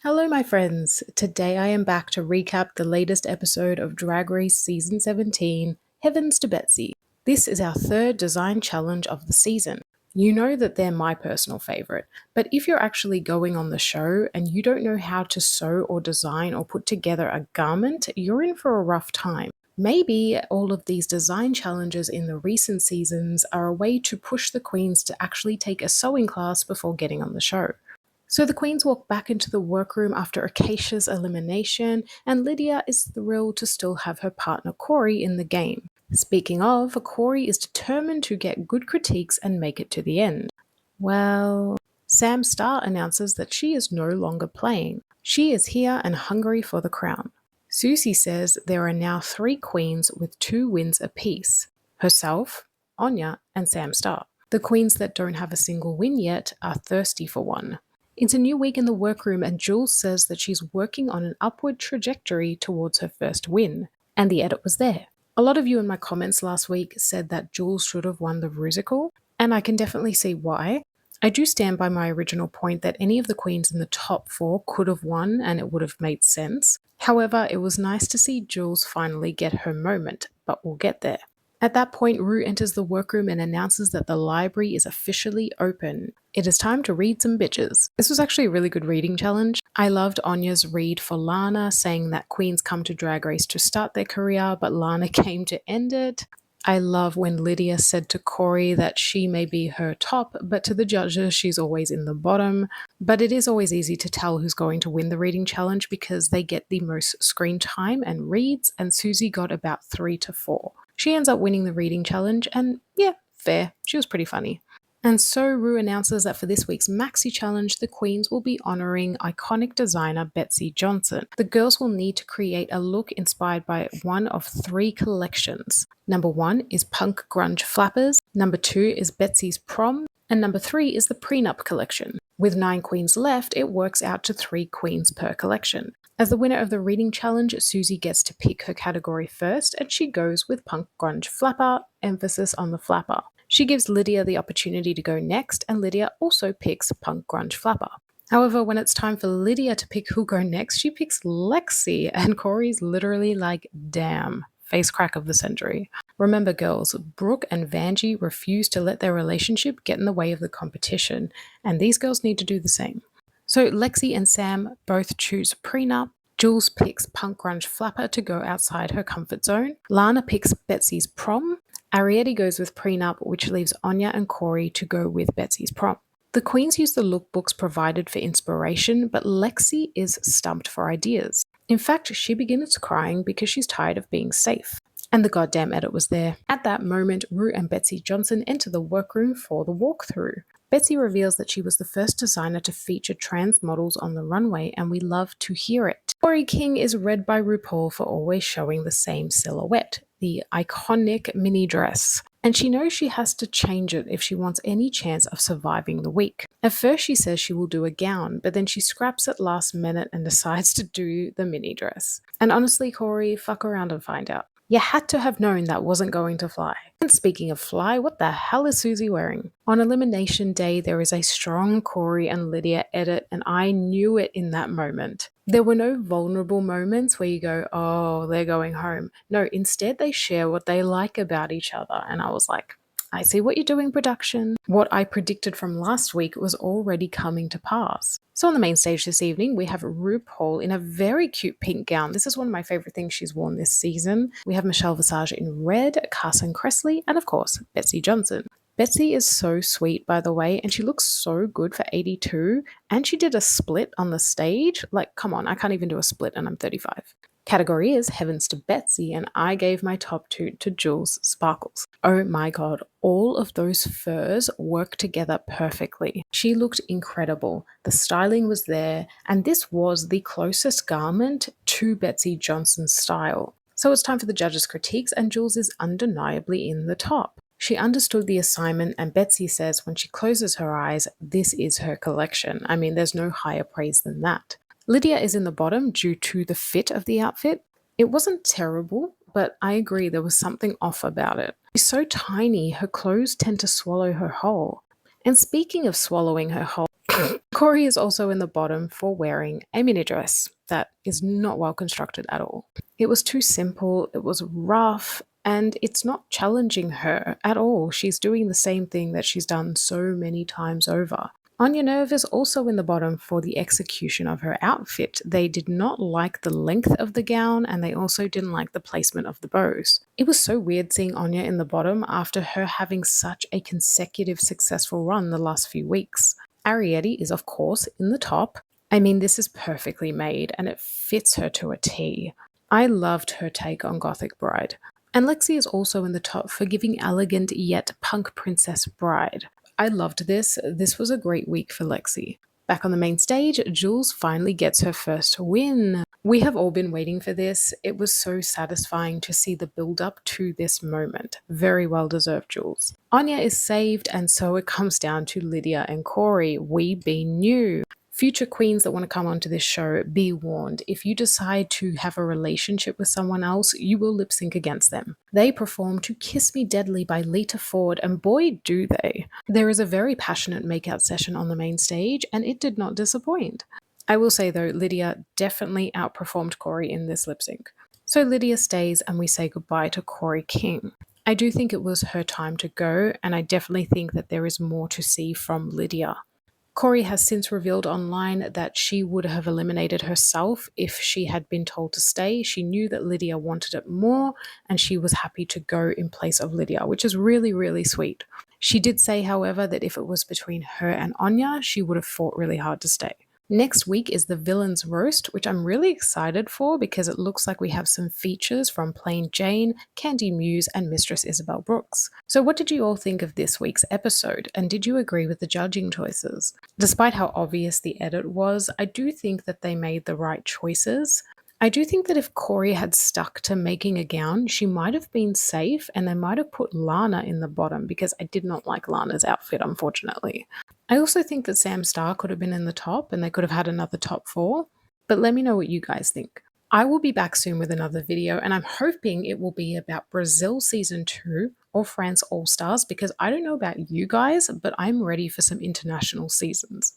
Hello, my friends. Today I am back to recap the latest episode of Drag Race Season 17, Heavens to Betsey. This is our third design challenge of the season. You know that they're my personal favorite, but if you're actually going on the show and you don't know how to sew or design or put together a garment, you're in for a rough time. Maybe all of these design challenges in the recent seasons are a way to push the queens to actually take a sewing class before getting on the show. So the queens walk back into the workroom after Acacia's elimination, and Lydia is thrilled to still have her partner Corey in the game. Speaking of, Corey is determined to get good critiques and make it to the end. Well, Sam Starr announces that she is no longer playing. She is here and hungry for the crown. Susie says there are now 3 queens with 2 wins apiece: herself, Anya, and Sam Starr. The queens that don't have a single win yet are thirsty for one. It's a new week in the workroom, and Jules says that she's working on an upward trajectory towards her first win. And the edit was there. A lot of you in my comments last week said that Jules should have won the Rusical, and I can definitely see why. I do stand by my original point that any of the queens in the top 4 could have won and it would have made sense. However, it was nice to see Jules finally get her moment, but we'll get there. At that point, Rue enters the workroom and announces that the library is officially open. It is time to read some bitches. This was actually a really good reading challenge. I loved Anya's read for Lana, saying that queens come to Drag Race to start their career, but Lana came to end it. I love when Lydia said to Corey that she may be her top, but to the judges she's always in the bottom. But it is always easy to tell who's going to win the reading challenge because they get the most screen time and reads, and Susie got about 3 to 4. She ends up winning the reading challenge, and yeah, fair. She was pretty funny. And so Rue announces that for this week's Maxi Challenge, the queens will be honouring iconic designer Betsey Johnson. The girls will need to create a look inspired by one of 3 collections. Number 1 is Punk Grunge Flappers, number 2 is Betsey's Prom, and number 3 is the Prenup collection. With 9 queens left, it works out to 3 queens per collection. As the winner of the reading challenge, Susie gets to pick her category first, and she goes with Punk Grunge Flapper, emphasis on the flapper. She gives Lydia the opportunity to go next, and Lydia also picks Punk Grunge Flapper. However, when it's time for Lydia to pick who'll go next, she picks Lexi, and Corey's literally like, damn, face crack of the century. Remember, girls, Brooke and Vanjie refuse to let their relationship get in the way of the competition, and these girls need to do the same. So Lexi and Sam both choose Prenup. Jules picks Punk Grunge Flapper to go outside her comfort zone. Lana picks Betsey's Prom. Ariete goes with Prenup, which leaves Anya and Corey to go with Betsey's Prom. The queens use the lookbooks provided for inspiration, but Lexi is stumped for ideas. In fact, she begins crying because she's tired of being safe. And the goddamn edit was there. At that moment, Rue and Betsey Johnson enter the workroom for the walkthrough. Betsey reveals that she was the first designer to feature trans models on the runway, and we love to hear it. Corey King is read by RuPaul for always showing the same silhouette, the iconic mini dress. And she knows she has to change it if she wants any chance of surviving the week. At first she says she will do a gown, but then she scraps it last minute and decides to do the mini dress. And honestly, Corey, fuck around and find out. You had to have known that wasn't going to fly. And speaking of fly, what the hell is Susie wearing? On Elimination Day, there is a strong Corey and Lydia edit, and I knew it in that moment. There were no vulnerable moments where you go, oh, they're going home. No, instead they share what they like about each other. And I was like, I see what you're doing, production. What I predicted from last week was already coming to pass. So on the main stage this evening, we have RuPaul in a very cute pink gown. This is one of my favorite things she's worn this season. We have Michelle Visage in red, Carson Kressley, and of course, Betsey Johnson. Betsey is so sweet, by the way, and she looks so good for 82. And she did a split on the stage. Like, come on, I can't even do a split and I'm 35. Category is Heavens to Betsey, and I gave my top 2 to Jules Sparkles. Oh my god, all of those furs work together perfectly. She looked incredible. The styling was there, and this was the closest garment to Betsey Johnson's style. So it's time for the judges' critiques, and Jules is undeniably in the top. She understood the assignment, and Betsey says when she closes her eyes, this is her collection. I mean, there's no higher praise than that. Lydia is in the bottom due to the fit of the outfit. It wasn't terrible, but I agree there was something off about it. She's so tiny, her clothes tend to swallow her whole. And speaking of swallowing her whole, Corey is also in the bottom for wearing a mini dress that is not well constructed at all. It was too simple, it was rough, and it's not challenging her at all. She's doing the same thing that she's done so many times over. Anya Nerve is also in the bottom for the execution of her outfit. They did not like the length of the gown, and they also didn't like the placement of the bows. It was so weird seeing Anya in the bottom after her having such a consecutive successful run the last few weeks. Ariete is, of course, in the top. I mean, this is perfectly made and it fits her to a T. I loved her take on Gothic Bride. And Lexi is also in the top for giving elegant yet punk princess bride. I loved this. This was a great week for Lexi. Back on the main stage, Jules finally gets her first win. We have all been waiting for this. It was so satisfying to see the build up to this moment. Very well deserved, Jules. Anya is saved, and so it comes down to Lydia and Corey. We be new. Future queens that want to come onto this show, be warned. If you decide to have a relationship with someone else, you will lip sync against them. They perform to Kiss Me Deadly by Lita Ford, and boy, do they. There is a very passionate makeout session on the main stage, and it did not disappoint. I will say though, Lydia definitely outperformed Corey in this lip sync. So Lydia stays, and we say goodbye to Corey King. I do think it was her time to go, and I definitely think that there is more to see from Lydia. Corey has since revealed online that she would have eliminated herself if she had been told to stay. She knew that Lydia wanted it more, and she was happy to go in place of Lydia, which is really, really sweet. She did say, however, that if it was between her and Anya, she would have fought really hard to stay. Next week is the Villains Roast, which I'm really excited for because it looks like we have some features from Plain Jane, Candy Muse, and Mistress Isabel Brooks. So what did you all think of this week's episode, and did you agree with the judging choices? Despite how obvious the edit was, I do think that they made the right choices. I do think that if Corey had stuck to making a gown, she might have been safe, and they might have put Lana in the bottom because I did not like Lana's outfit, unfortunately. I also think that Sam Starr could have been in the top and they could have had another top 4, but let me know what you guys think. I will be back soon with another video, and I'm hoping it will be about Brazil Season 2 or France All Stars because I don't know about you guys, but I'm ready for some international seasons.